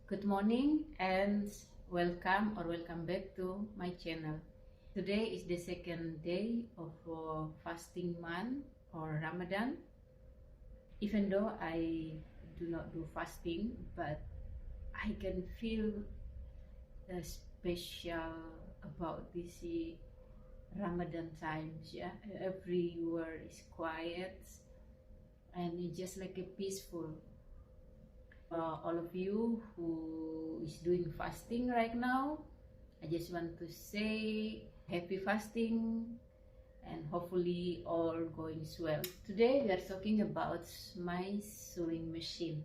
Good morning and welcome back to my channel. Today is the second day of fasting month or Ramadan. Even though I do not do fasting, but I can feel special about this Ramadan times. Yeah, everywhere is quiet and it's just like a peaceful. All of you who is doing fasting right now, I just want to say happy fasting and hopefully all going well. Today we are talking about my sewing machine.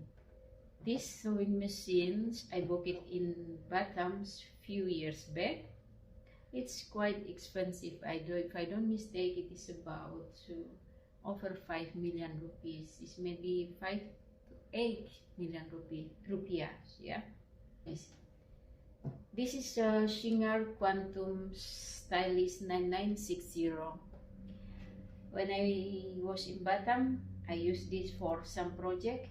This sewing machine, I bought it in Batam few years back. It's quite expensive. If I don't mistake, it is about over 5 million rupees. It's maybe 5 to 8 million rupiah. Yeah. Yes. This is a Singer Quantum Stylist 9960. When I was in Batam, I used this for some project,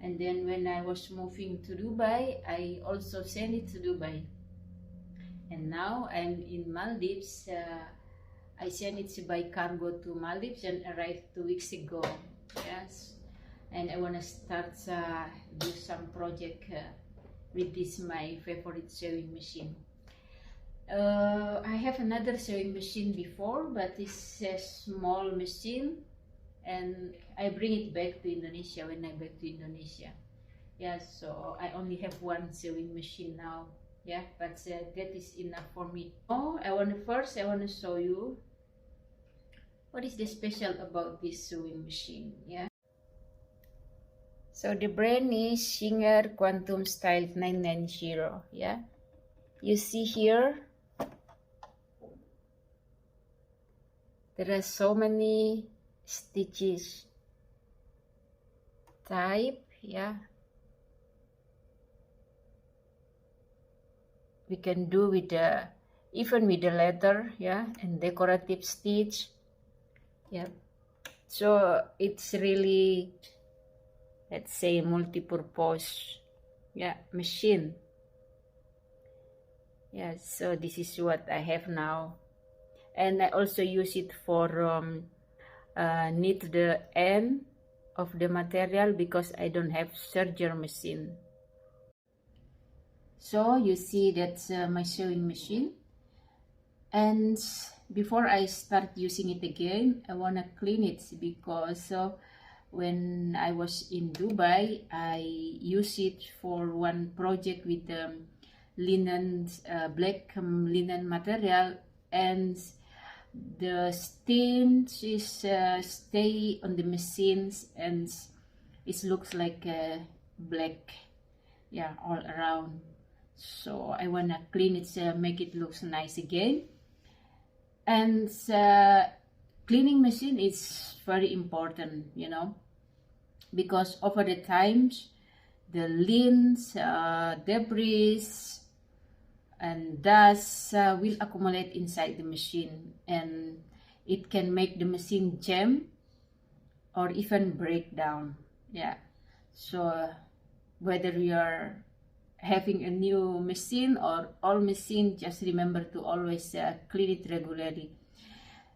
and then when I was moving to Dubai, I also sent it to Dubai. And now I'm in Maldives. I sent it by cargo to Maldives and arrived 2 weeks ago. Yes, and I want to start do some project with this my favorite sewing machine. I have another sewing machine before, but it's a small machine, and I bring it back to Indonesia when I back to Indonesia. Yeah, so I only have one sewing machine now. Yeah, but that is enough for me. Oh, I want to show you what is the special about this sewing machine. Yeah. So the brand is Singer Quantum Style 990. Yeah, you see here there are so many stitches type. Yeah, we can do with the even with the leather. Yeah, and decorative stitch. Yeah, so it's really, let's say, multi-purpose, yeah, machine. Yeah, so this is what I have now, and I also use it for knit the end of the material because I don't have serger machine. So you see that's my sewing machine, and before I start using it again, I want to clean it because when I was in Dubai, I used it for one project with linen, black linen material, and the stains is stay on the machines, and it looks like black, yeah, all around. So I want to clean it, make it looks nice again. And cleaning machine is very important, you know, because over the times the lint, debris and dust will accumulate inside the machine, and it can make the machine jam or even break down. Yeah, so whether you are having a new machine or old machine, just remember to always clean it regularly.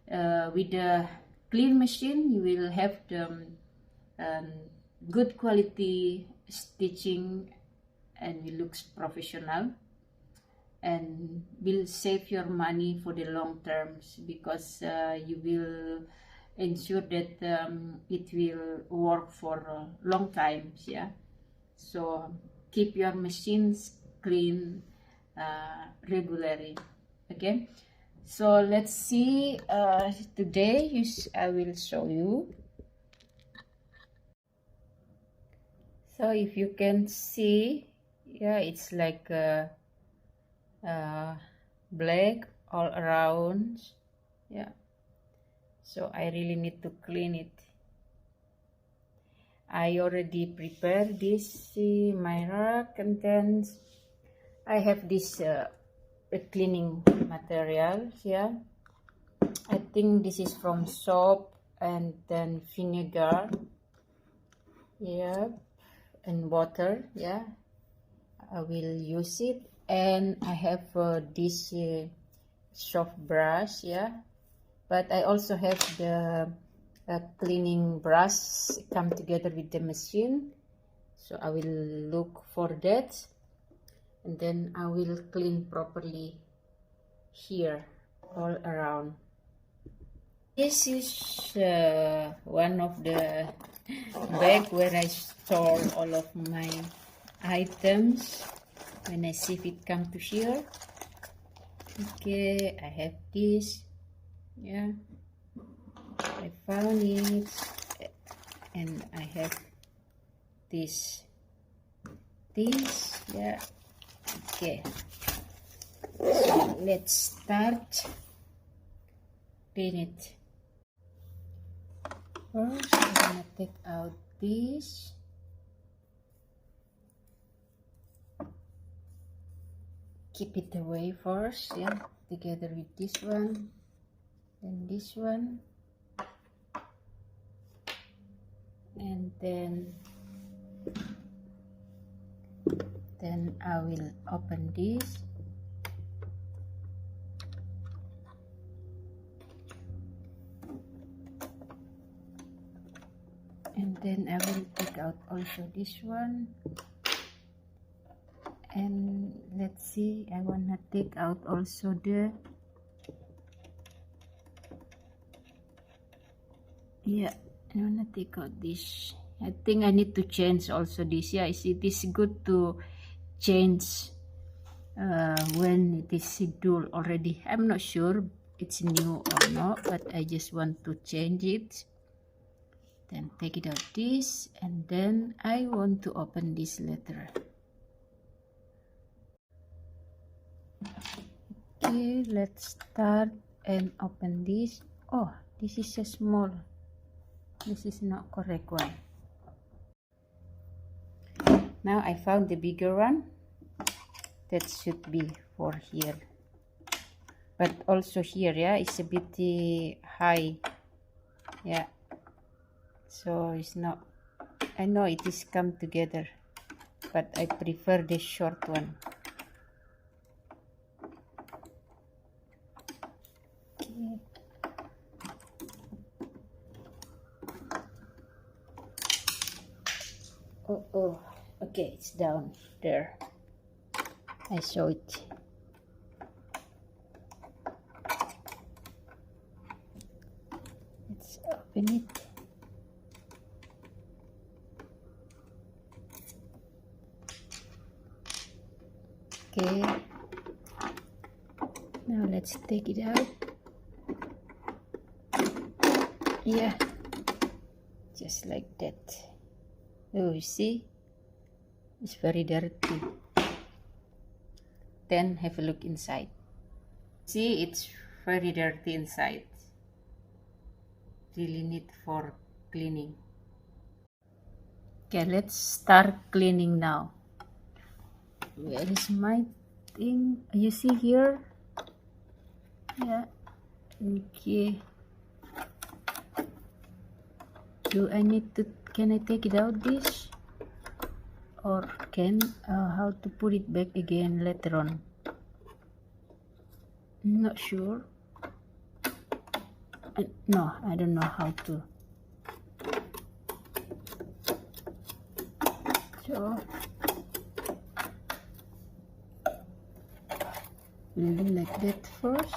With the clean machine, you will have the good quality stitching, and it looks professional, and will save your money for the long terms because you will ensure that it will work for long times. Yeah, so keep your machines clean regularly. Okay, so let's see. Today I will show you. So if you can see, yeah, it's like black all around. Yeah, so I really need to clean it. I already prepared this my rack, and then I have this cleaning material here. I think this is from soap and then vinegar, yeah, and water. Yeah, I will use it. And I have this soft brush, yeah, but I also have the cleaning brush come together with the machine, so I will look for that, and then I will clean properly here all around. This is one of the bag where I store all of my items when I see if it come to here. Okay, I have this, yeah, I found it, and I have this, yeah. Okay, so let's start clean it. First, I'm gonna take out this. Keep it away first, yeah, together with this one, then this one, and then I will open this. And then I will take out also this one. And let's see, I wanna take out also the, yeah, I wanna take out this. I think I need to change also this. Yeah, it is good to change when it is dull already. I'm not sure it's new or not, but I just want to change it. Then take it out this, and then I want to open this letter. Okay, let's start and open this. Oh, this is a small. This is not correct one. Now I found the bigger one. That should be for here. But also here, yeah, it's a bit high. Yeah. So it's not, I know it is come together, but I prefer the short one. Okay. Oh, okay, it's down there. I saw it. Let's open it. Okay, now let's take it out. Yeah, just like that. Oh, you see, it's very dirty. Then have a look inside. See, it's very dirty inside. Really need for cleaning. Okay, let's start cleaning now. Where is my thing? You see here? Yeah. Okay. Do I need to, can I take it out this? Or how to put it back again later on? Not sure. No, I don't know how to. So we'll do like that first.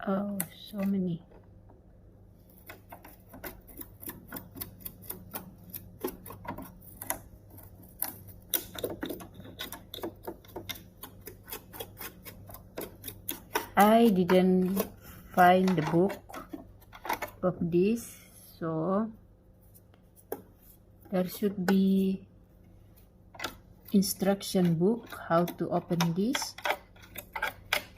Oh, so many. I didn't find the book of this, so there should be instruction book how to open this,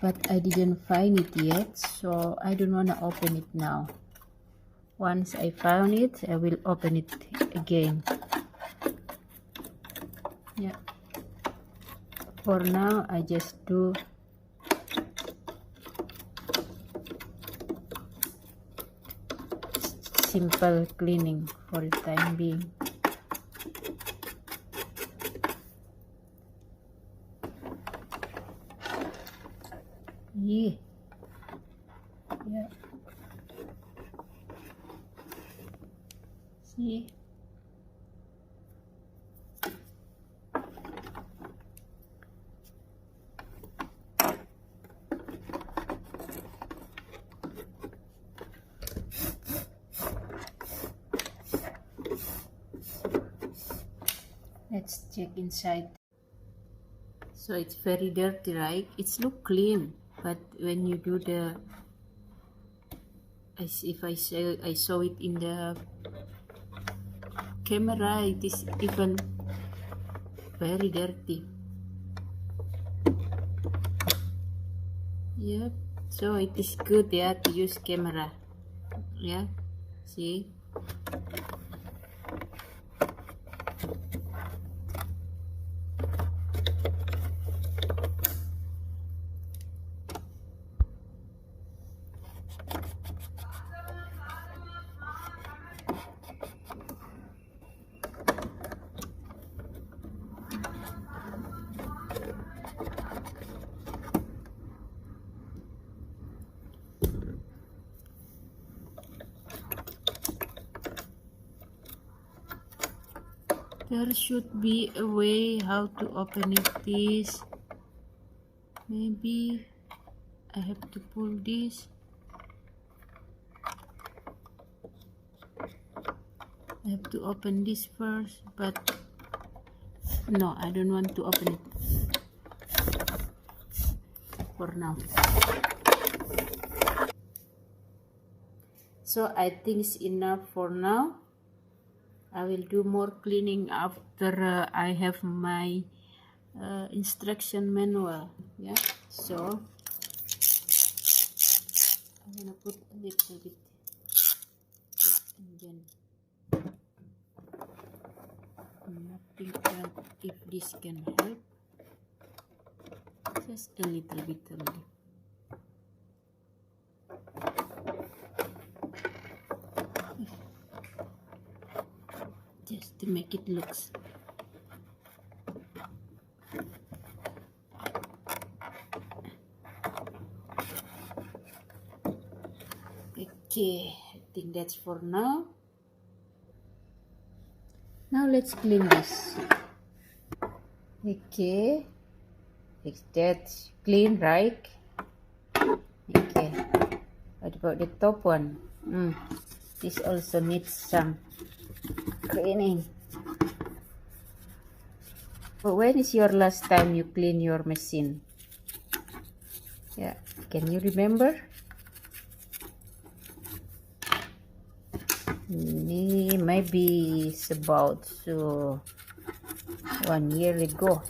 but I didn't find it yet, so I don't want to open it now. Once I found it, I will open it again. Yeah. For now, I just do simple cleaning for the time being. Yeah. Yeah. See? Let's check inside. So it's very dirty, right? It's look clean, but when you do the, if I say I saw it in the camera, it is even very dirty. Yep. So it is good, yeah, to use camera. Yeah. See. There should be a way how to open it. This maybe I have to pull this. I have to open this first, but no, I don't want to open it for now. So I think it's enough for now. I will do more cleaning after I have my instruction manual. Yeah, so I'm gonna put a little bit and then nothing else. If this can help, just a little bit only. Just to make it looks okay. I think that's for now. Now let's clean this. Okay, it's that clean, right? Okay, what about the top one? This also needs some cleaning. But when is your last time you clean your machine? Yeah, can you remember? Maybe it's about 1 year ago.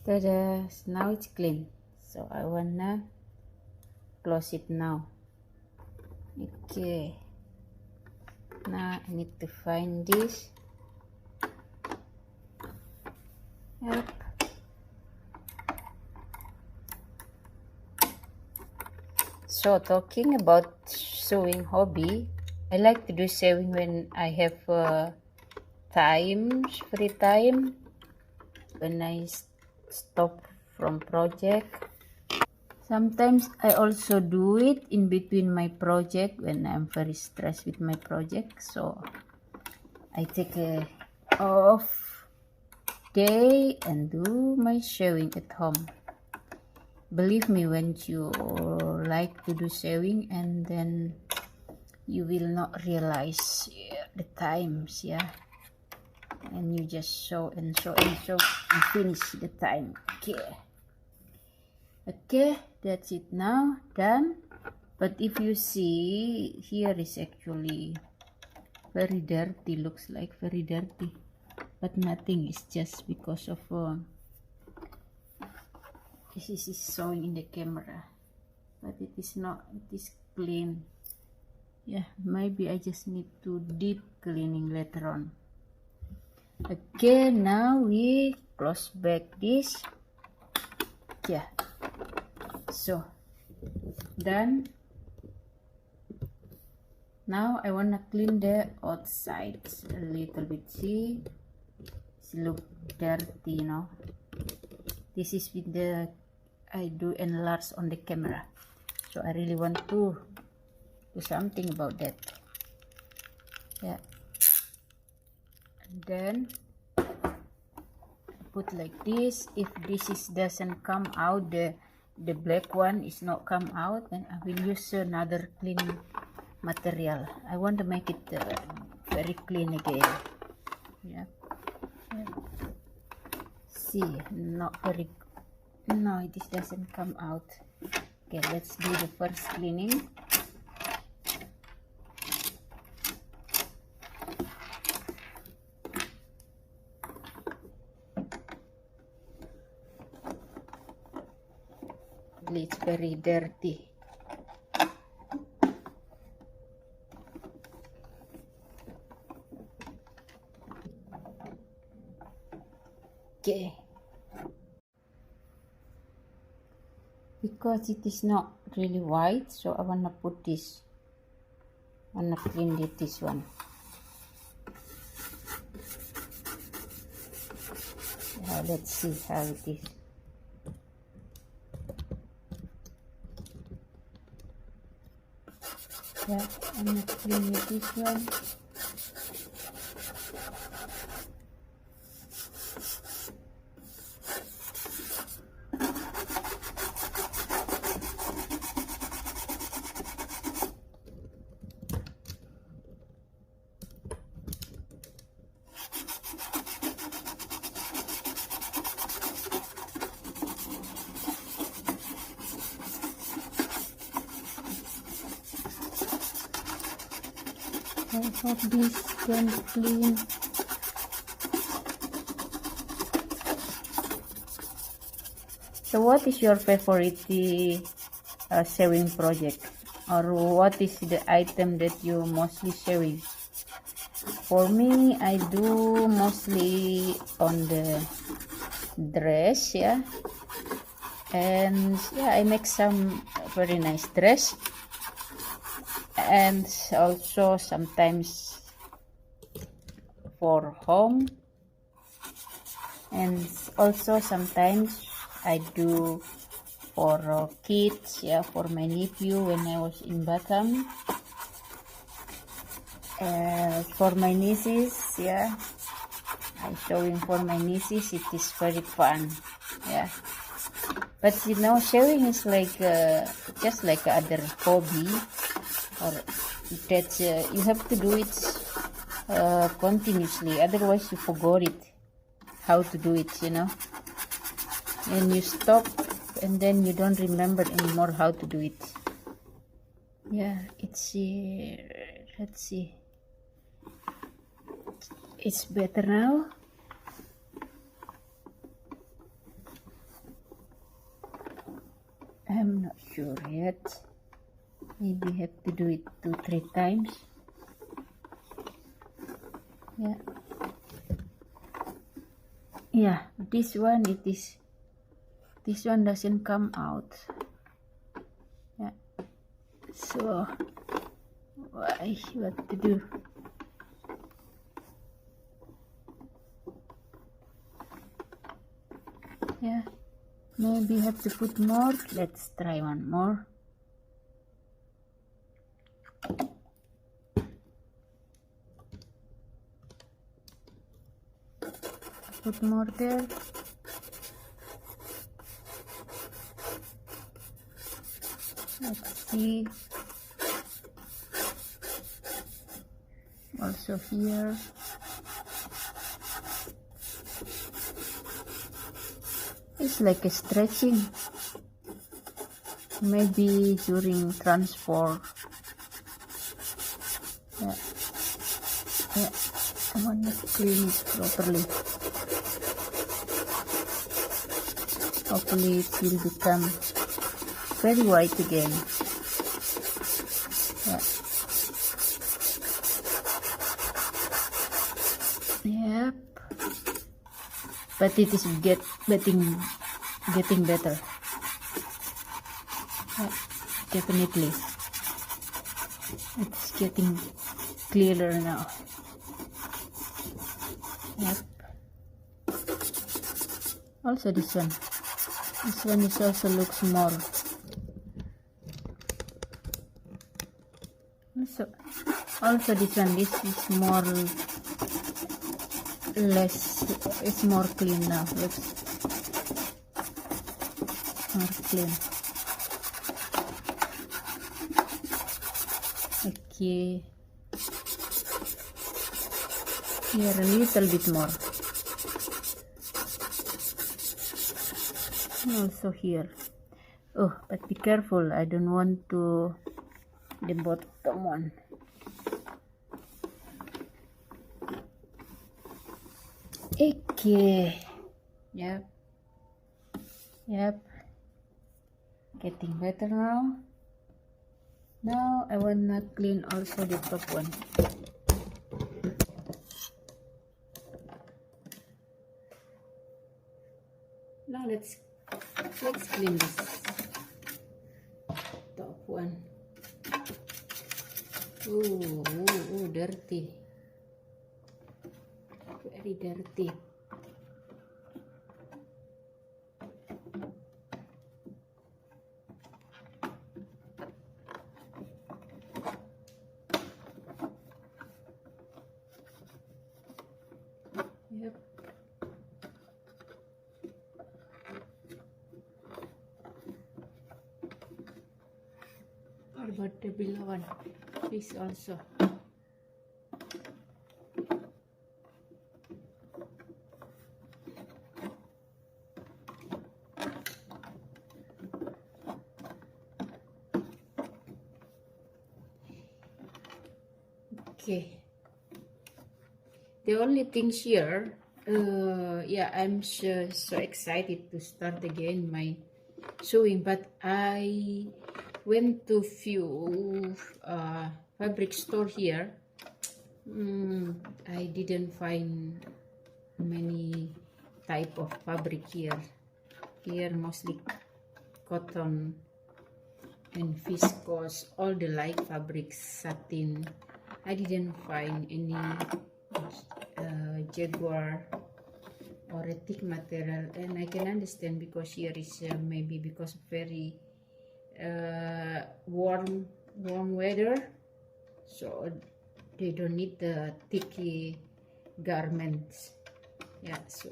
Ta-da! Now it's clean. So I wanna close it now. Okay. Now I need to find this. Yep. So talking about sewing hobby, I like to do sewing when I have free time, when I stop from project. Sometimes I also do it in between my project when I'm very stressed with my project. So I take a off day and do my sewing at home. Believe me, when you like to do sewing and then you will not realize the times, yeah, and you just sew and sew and sew and finish the time. Okay, that's it now, done. But if you see, here is actually very dirty, looks like very dirty. but nothing. It's just because of this is showing in the camera, but it is not. It is clean. Yeah, maybe I just need to deep cleaning later on. Okay, now we close back this. Yeah, so done. Now I wanna clean the outside a little bit. See, it look dirty, you know. This is with the I do enlarge on the camera, so I really want to do something about that. Yeah, and then put like this. If this is doesn't come out, the black one is not come out, then I will use another cleaning material. I want to make it very clean again. Yeah. See, not very. No, this doesn't come out. Okay, let's do the first cleaning. It's very dirty. Okay, because it is not really white, so I wanna put this. I wanna clean this one. Let's see how it is. Yeah, I'm gonna clean this one. I hope this can clean. So what is your favorite sewing project, or what is the item that you mostly sewing? For me, I do mostly on the dress, yeah, and yeah, I make some very nice dress. And also sometimes for home, and also sometimes I do for kids, yeah, for my nephew when I was in Batam. For my nieces, yeah, I'm sewing for my nieces. It is very fun, yeah. But you know, sewing is like just like other hobby. Or that you have to do it continuously, otherwise you forgot it how to do it, you know, and you stop and then you don't remember anymore how to do it. Yeah, it's let's see, it's better now. I'm not sure yet. Maybe have to do it 2-3 times. Yeah. Yeah, this one this one doesn't come out. Yeah. So what to do? Yeah. Maybe have to put more. Let's try one more. Put more there. Let's see. Also here. It's like a stretching. Maybe during transport. Yeah. Yeah. I want to clean it properly. Hopefully it will become very white again. Yep. But it is getting better. Yeah, definitely. It's getting clearer now. Yep. Also this one. This one is also looks more. Also this one. This is more less. It's more clean now. Looks more clean. Okay. Here a little bit more. Also here. Oh, but be careful. I don't want to the bottom one. Okay. Yep. Getting better now. Now I want to clean also the top one. Now let's clean this top one. Ooh, dirty. Very dirty. Yep. What about the below one? This also. Okay. The only thing here, yeah, I'm so excited to start again my sewing, but I went to few fabric store here. I didn't find many type of fabric here. Here mostly cotton and viscose, all the light fabrics, satin. I didn't find any jaguar or a thick material, and I can understand because here is maybe because very warm weather, so they don't need the thick garments. Yeah, so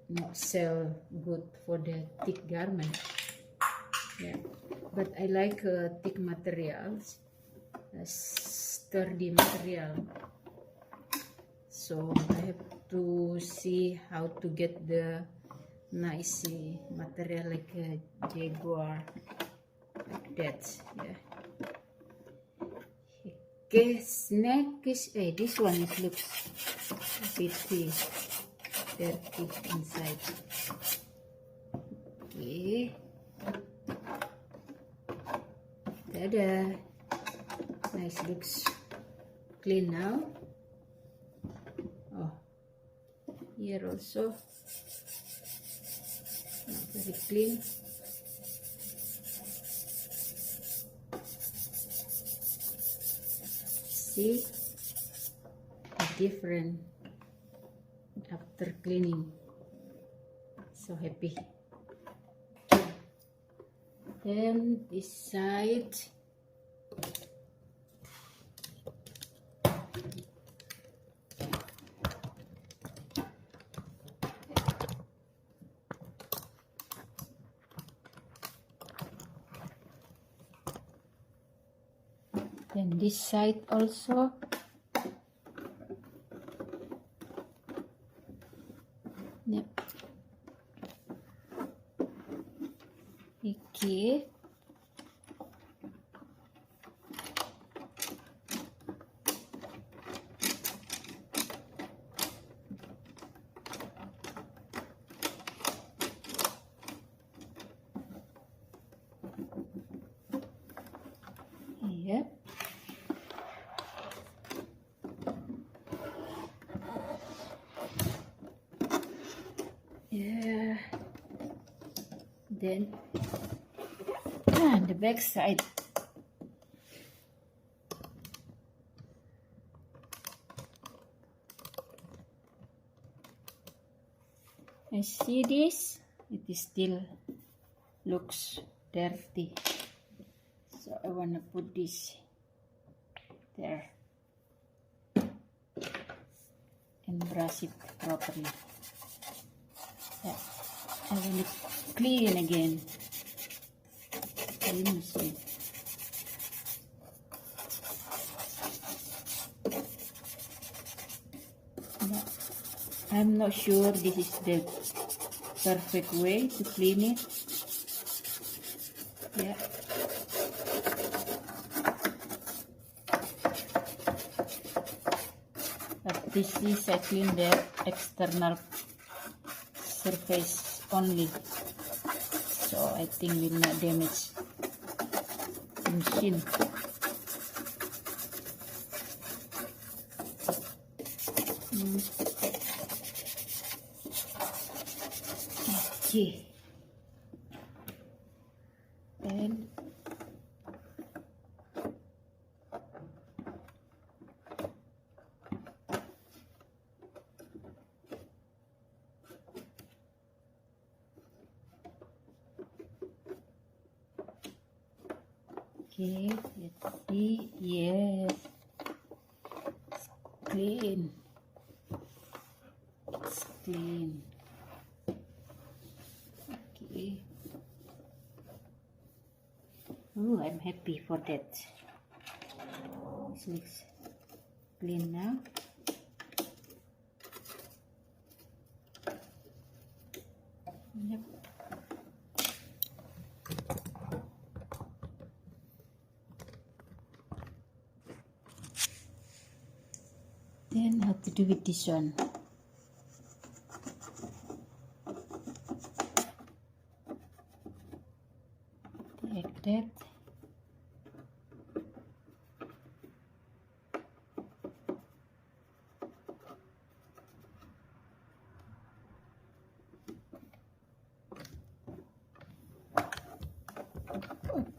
not sell good for the thick garment. Yeah, but I like thick materials, sturdy material. So I have to see how to get the nice material like a jaguar, like that. Yeah. Okay, next is this one. It looks a bit dirty inside. Okay. Tada! Nice, looks clean now. Oh, here also very clean. See the different after cleaning. So happy. Then this side. Then this side also. Yep. Okay. then the back side. I see this, it is still looks dirty, so I want to put this there and brush it properly. Yeah. I want it clean again. Clean. I'm not sure this is the perfect way to clean it. Yeah. But this is I clean the external surface only, so I think will not damage the machine. Okay, and okay, let's see. Yes, it's clean. It's clean. Okay. Oh, I'm happy for that. This looks clean now. Yep. Then how to do with this one? Like that.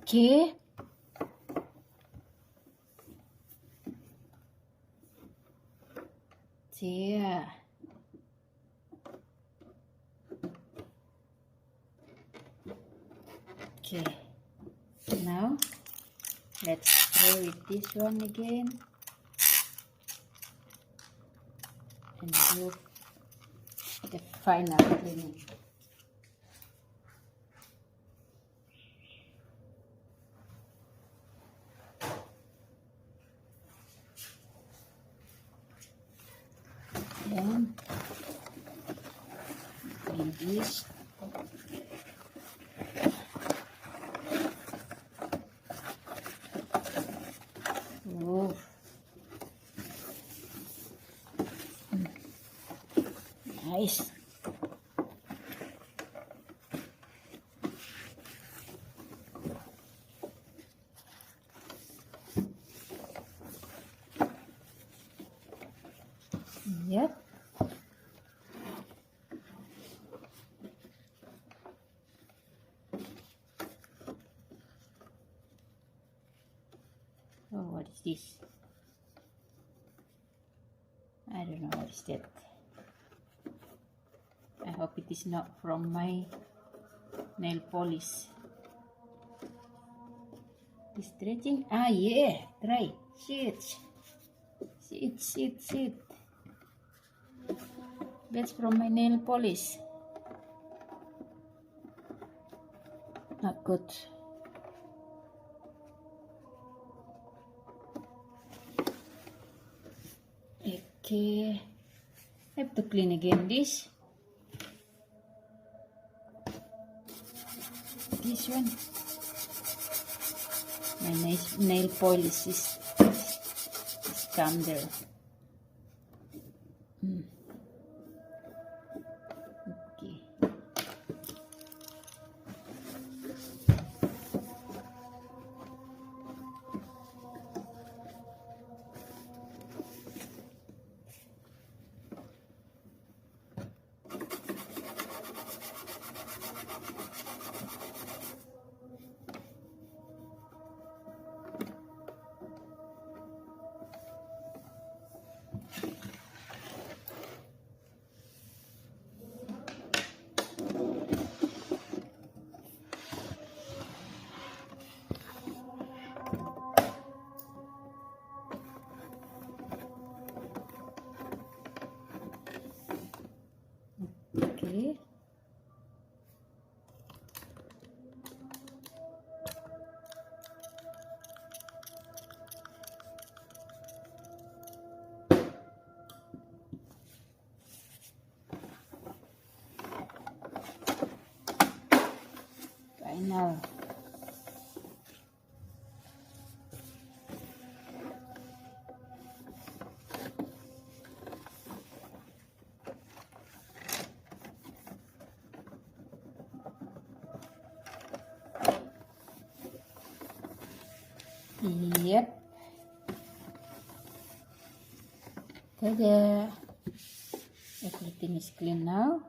Okay. Yeah. Okay. Now let's try with this one again and do the final cleaning. Then clean this. Oh. Nice. Yep. Oh, what is this? I don't know what is that. I hope it is not from my nail polish. Is stretching? Ah, yeah. Try. Sit. That's from my nail polish. Not good. Okay. I have to clean again this. This one. My nail polish is come there. Okay. final. Yep. Ta-da! Everything is clean now.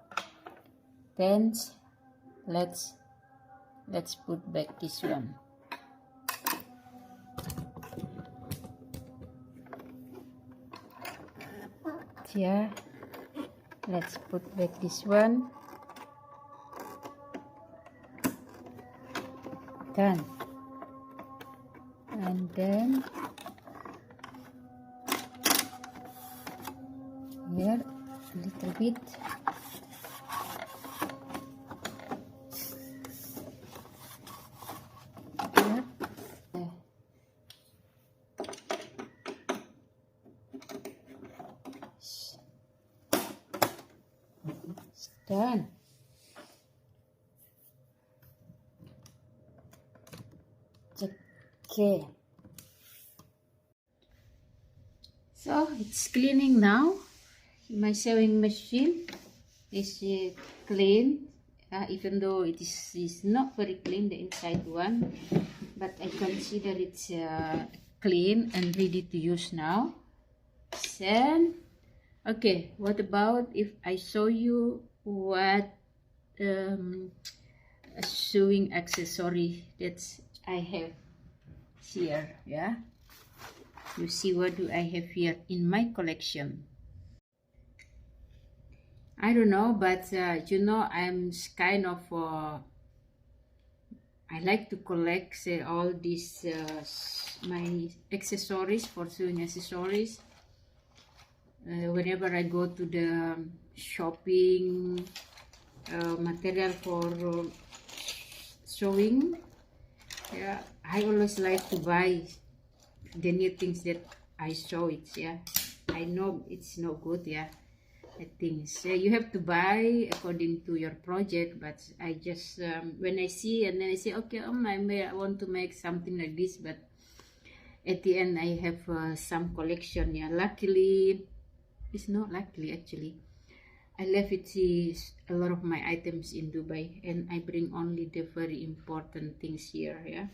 Then let's put back this one. Yeah, let's put back this one. Done. And then here a little bit. It's done. Okay. So it's cleaning now. My sewing machine is clean, even though it is not very clean, the inside one, but I consider it's clean and ready to use now. Then, okay, what about if I show you what sewing accessory that I have here? Yeah, you see what do I have here in my collection. I don't know, but you know, I'm kind of I like to collect all these my accessories, for sewing accessories. Whenever I go to the shopping material for sewing, yeah, I always like to buy the new things that I sew it. Yeah, I know it's no good. Yeah, things you have to buy according to your project, but I just when I see and then I say, okay, I want to make something like this, but at the end I have some collection. Yeah, luckily, it's not luckily actually, I left it a lot of my items in Dubai and I bring only the very important things here. Yeah,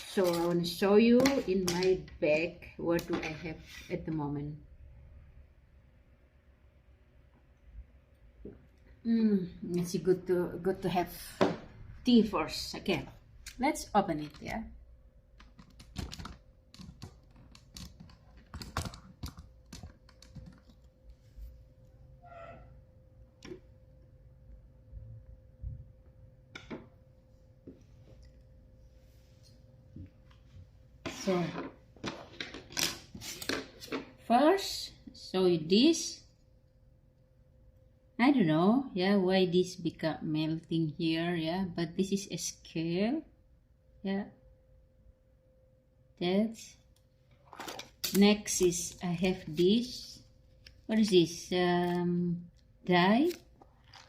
so I want to show you in my bag what do I have at the moment. It's good to have tea first. Okay, let's open it. Yeah. So first, show you this. I don't know, yeah, why this become melting here, yeah, but this is a scale, yeah. That's next is I have this. What is this? Die,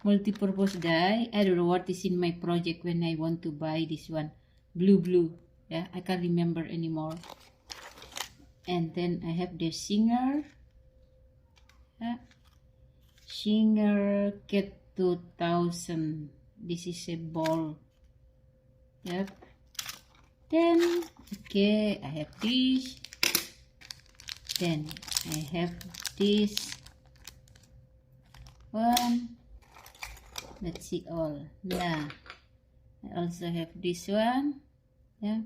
multi-purpose die. I don't know what is in my project when I want to buy this one. Blue, yeah, I can't remember anymore. And then I have the Singer, yeah. Singer Cat 2000. This is a ball. Yep. Then, okay, I have this. Then I have this one. Let's see all. Yeah. I also have this one. Yeah.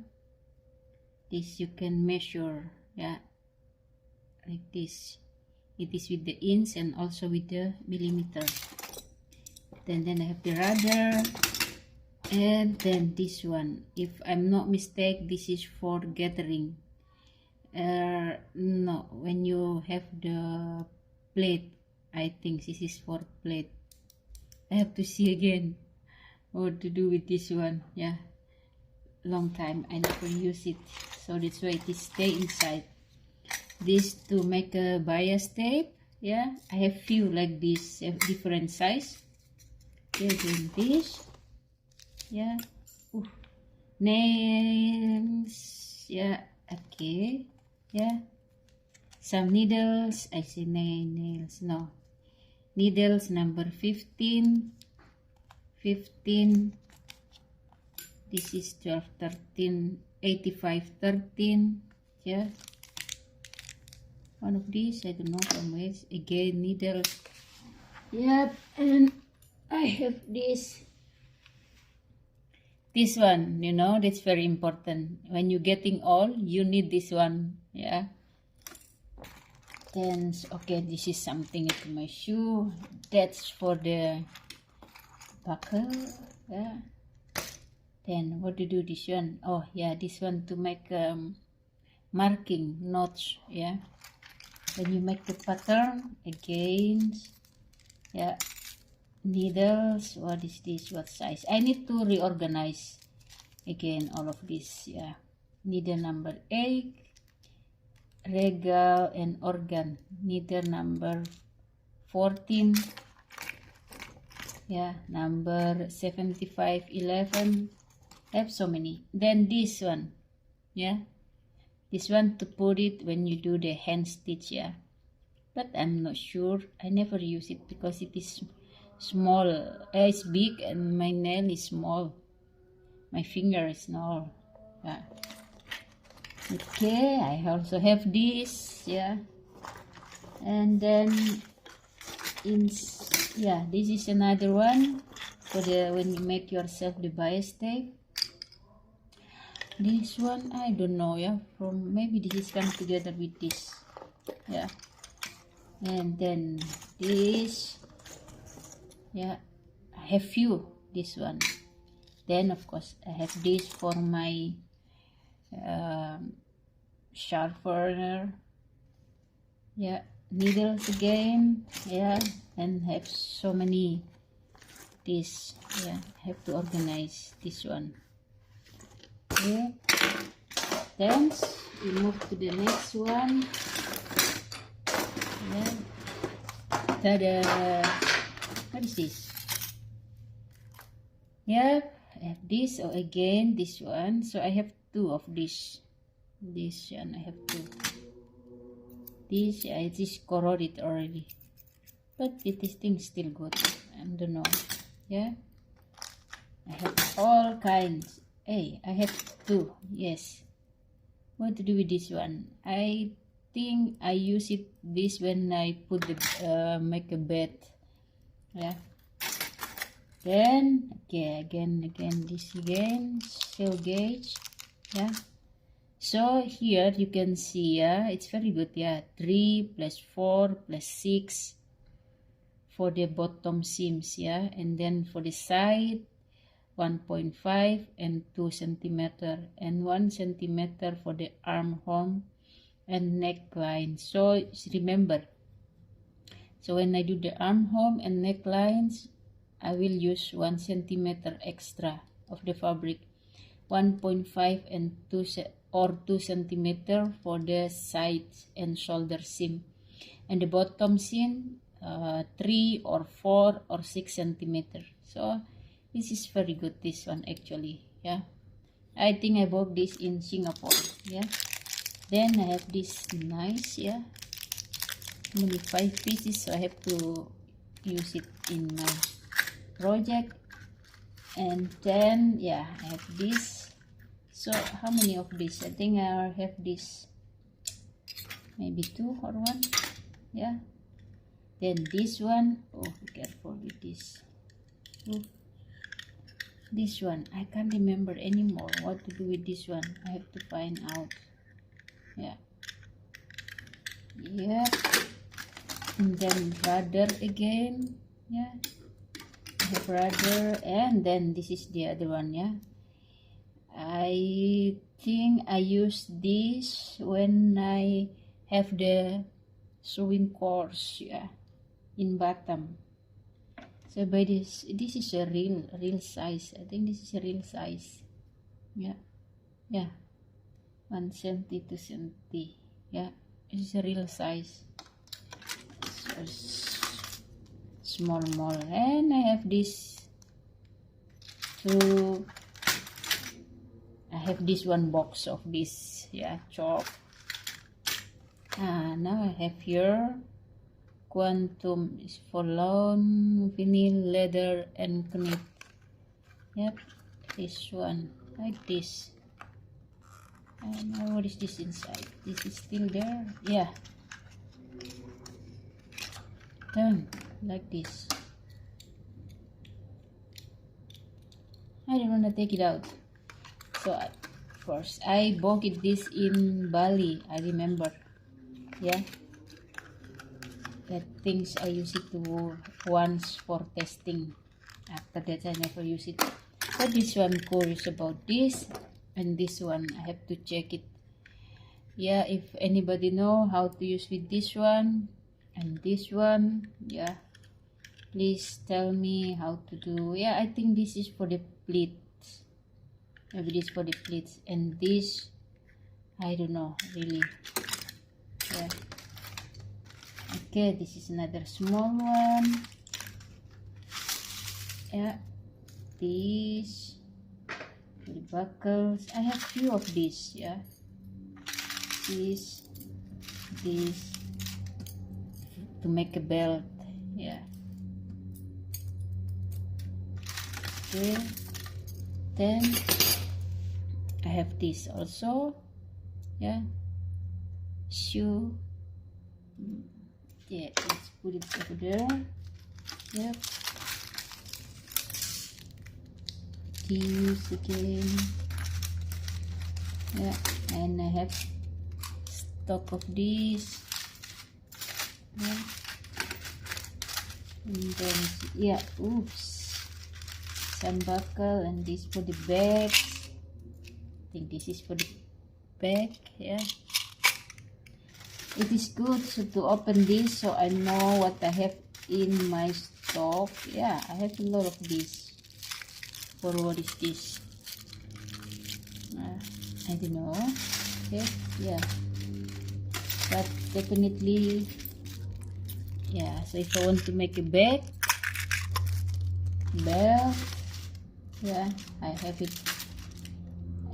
This you can measure. Yeah. Like this. It is with the inch and also with the millimeter. Then I have the rudder, and then this one, if I'm not mistaken, this is for gathering. No, when you have the plate, I think this is for plate. I have to see again what to do with this one. Yeah, long time I never use it, so that's why it is stay inside. This to make a bias tape. Yeah, I have few like this, different size. Okay, doing this. Yeah, nails, yeah, okay, yeah, some needles. I say nails, no, needles number 15, this is 12, 13, 85, 13, yeah, one of these, I don't know from where, again needles, yep, and I have this one, you know, that's very important. When you're getting old, you need this one, yeah. Then, okay, this is something into my shoe. That's for the buckle, yeah. Then, what to do this one? Oh, yeah, this one to make marking, notch, yeah. When you make the pattern, again, yeah. Needles, what is this, what size? I need to reorganize again all of this, yeah. Needle number 8, regal and organ, needle number 14, yeah, number 75, 11, I have so many. Then this one, yeah, this one to put it when you do the hand stitch, yeah, but I'm not sure, I never use it because it is small, it's big and my nail is small, my finger is small, yeah. Okay, I also have this, yeah, and then yeah, this is another one for the when you make yourself the bias tape. This one I don't know, yeah, from maybe this is come together with this, yeah, and then this, yeah, I have few, this one. Then of course I have this for my sharpener, yeah, needles again, yeah, and have so many this, yeah, I have to organize this one, okay. Then we move to the next one, yeah, tada, what is this, yeah, I have this, or again this one, so I have two of this one, I have two, this, yeah, it is corroded already, but this thing is still good, I don't know, yeah, I have all kinds. Hey, I have two, yes. What to do with this one? I think I use it this when I put the make a bed, yeah. Then okay, again this again, cell gauge, yeah. So here you can see, yeah, it's very good, yeah, 3 plus 4 plus 6 for the bottom seams, yeah, and then for the side 1.5 and 2 centimeter and 1 centimeter for the armhole and neckline. So remember, so when I do the armhole and necklines, I will use 1 centimeter extra of the fabric, 1.5 and 2 centimeter for the sides and shoulder seam, and the bottom seam 3 or 4 or 6 centimeter. So this is very good, this one actually, yeah. I think I bought this in Singapore, yeah. Then I have this nice, yeah, only 5 pieces, so I have to use it in my project. And then yeah, I have this. So how many of this? I think I have this maybe 2 or 1, yeah. Then this one, oh, be careful with this. Oh, this one I can't remember anymore what to do with this one, I have to find out, yeah, yeah. And then rudder again, yeah, I have rudder. And then this is the other one, yeah. I think I use this when I have the sewing course, yeah, in Batam. So by this is a real size. I think this is a real size. Yeah, yeah, 1 centi, 2 centi. Yeah, this is a real size. So small. And I have this 2 have this one box of this, yeah, chalk. Now I have here quantum is for lawn, vinyl, leather, and knit. Yep, this one like this. And now what is this inside? This is still there. Yeah, done like this. I don't want to take it out. So of course I bought this in Bali. I remember. Yeah, that things I use it to once for testing. After that I never use it. But this one curious about this, and this one I have to check it. Yeah, if anybody know how to use with this one and this one, yeah, please tell me how to do. Yeah, I think this is for the pleats. Maybe this for the pleats, and this I don't know really. Yeah. Okay, this is another small one. Yeah, these for the buckles. I have few of these. Yeah, this to make a belt. Yeah. Okay. Then I have this also. Yeah. Shoe. Yeah, let's put it over there. Yep. These again. Yeah, and I have stock of these. Yeah. And then yeah, oops. Some buckle, and this for the bags. I think this is for the bag. Yeah. It is good to open this so I know what I have in my stock. Yeah, I have a lot of this. For what is this? I don't know. Okay, yeah. But definitely, yeah. So if I want to make a bag, belt, yeah, I have it.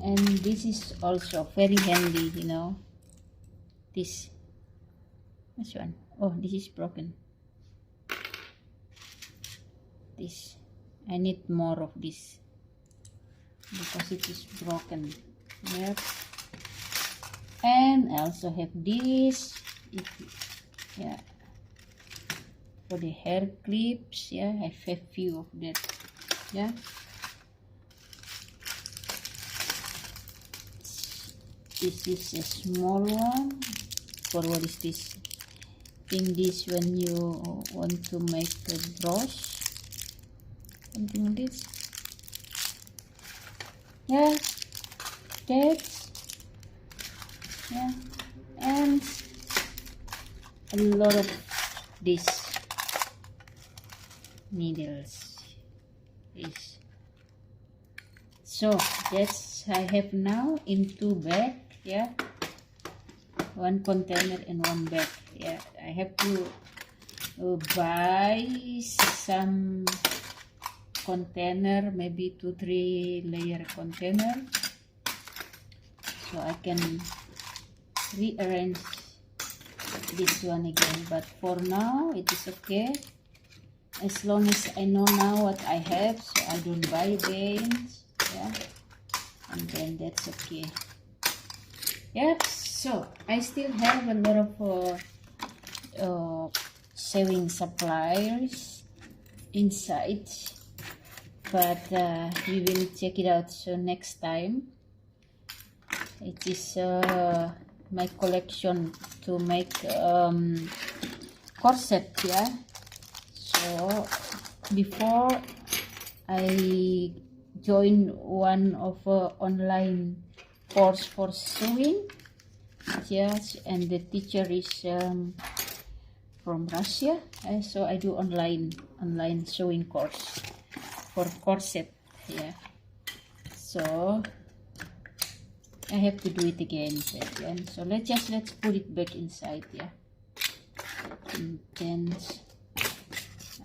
And this is also very handy, you know. This one. Oh, this is broken. This. I need more of this because it is broken. Yep. And I also have this. Yeah. For the hair clips. Yeah, I have few of that. Yeah. This is a small one. For what is this? I think this when you want to make a brush. Something like this. Yeah. That's. Yeah. And a lot of this needles. This. So that's I have now in 2 bags. Yeah, 1 container and 1 bag. Yeah, I have to buy some container, maybe 2-3 layer container, so I can rearrange this one again. But for now it is okay, as long as I know now what I have, so I don't buy again. Yeah, and then that's okay. Yep, so I still have a lot of sewing supplies inside, but we will check it out. So next time, it is my collection to make corset. Yeah, so before I joined one of online course for sewing. Yes, and the teacher is from Russia, so I do online sewing course for corset. Yeah, so I have to do it again. So let's put it back inside. Yeah, and then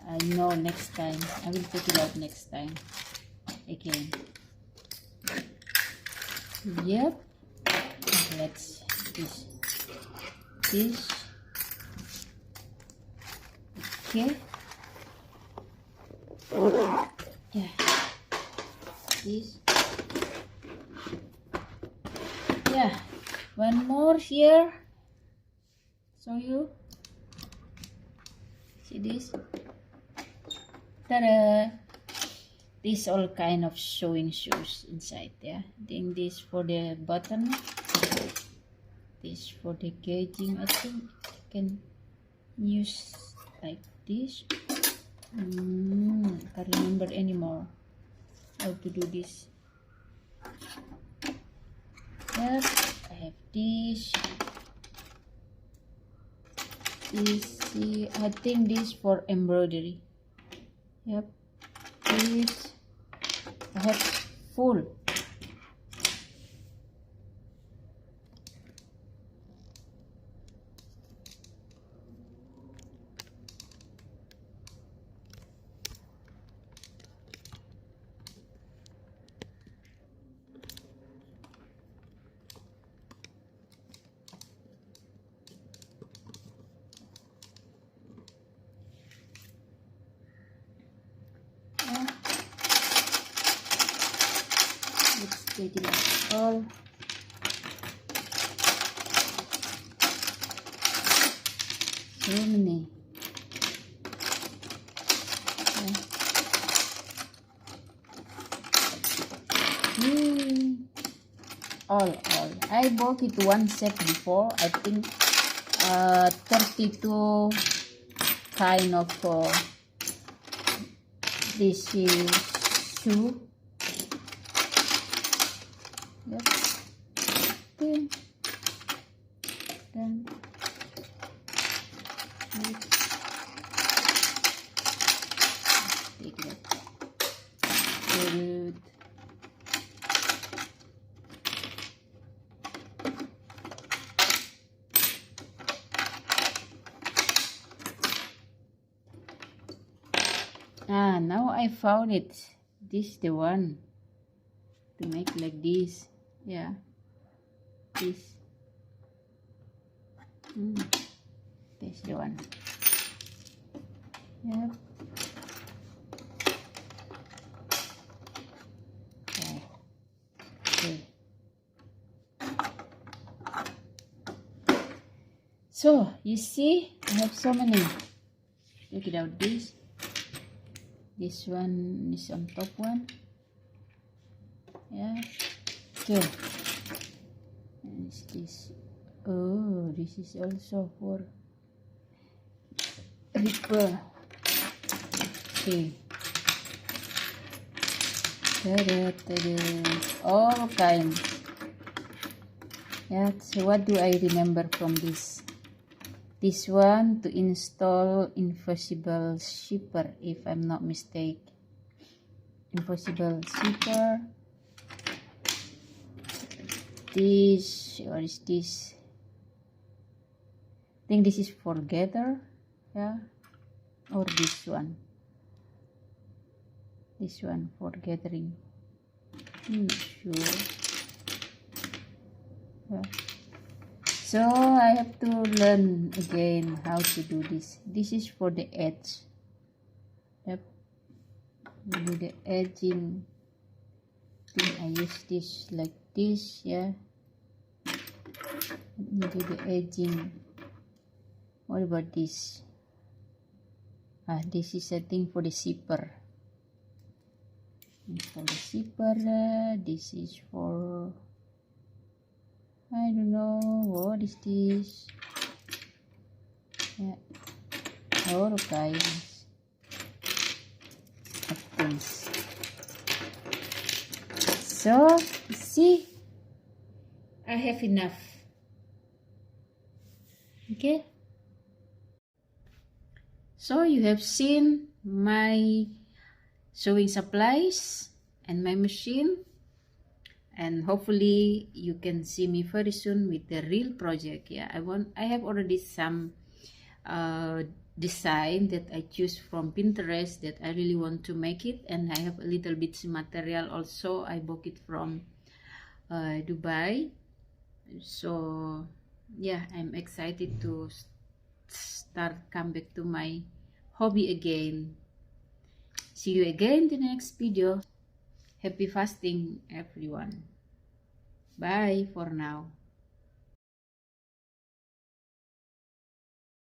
I know next time I will take it out next time again. Yep. Let's this. Okay. Yeah. This. Yeah. One more here. Show you. See this? Ta-da! This all kind of sewing shoes inside. Yeah. Then this for the button. This for the gauging. I think you can use like this. Can't remember anymore how to do this. Yep, I have this. I think this for embroidery. Yep, this I have full. Let's get it all. So many. All. I bought it one set before. I think 32 kind of this shoe. Yep. Then take it up. Good. Now I found it. This is the one to make like this. Yeah, this. This the one. Yep. Okay. So you see, I have so many. Check it out. This one is on top one. Yeah. Okay. And is this? Oh, this is also for ripper. Okay. All kinds. Yeah. So what do I remember from this? This one to install invisible zipper, if I'm not mistaken. Invisible zipper. This, what is this? I think this is for gather, yeah, or this one. This one for gathering. I'm not sure. Yeah. So I have to learn again how to do this. This is for the edge. Yep. Do the edging. Then I use this like this, yeah. Let me do the edging. What about this? This is a thing for the zipper. And for the zipper, this is for, I don't know, what is this? Yeah, all kinds of things. So, see, I have enough. Okay. So you have seen my sewing supplies and my machine. And hopefully you can see me very soon with the real project. Yeah, I have already some design that I choose from Pinterest that I really want to make it, and I have a little bit material also. I bought it from Dubai. So yeah, I'm excited to come back to my hobby again. See you again in the next video. Happy fasting, everyone. Bye for now.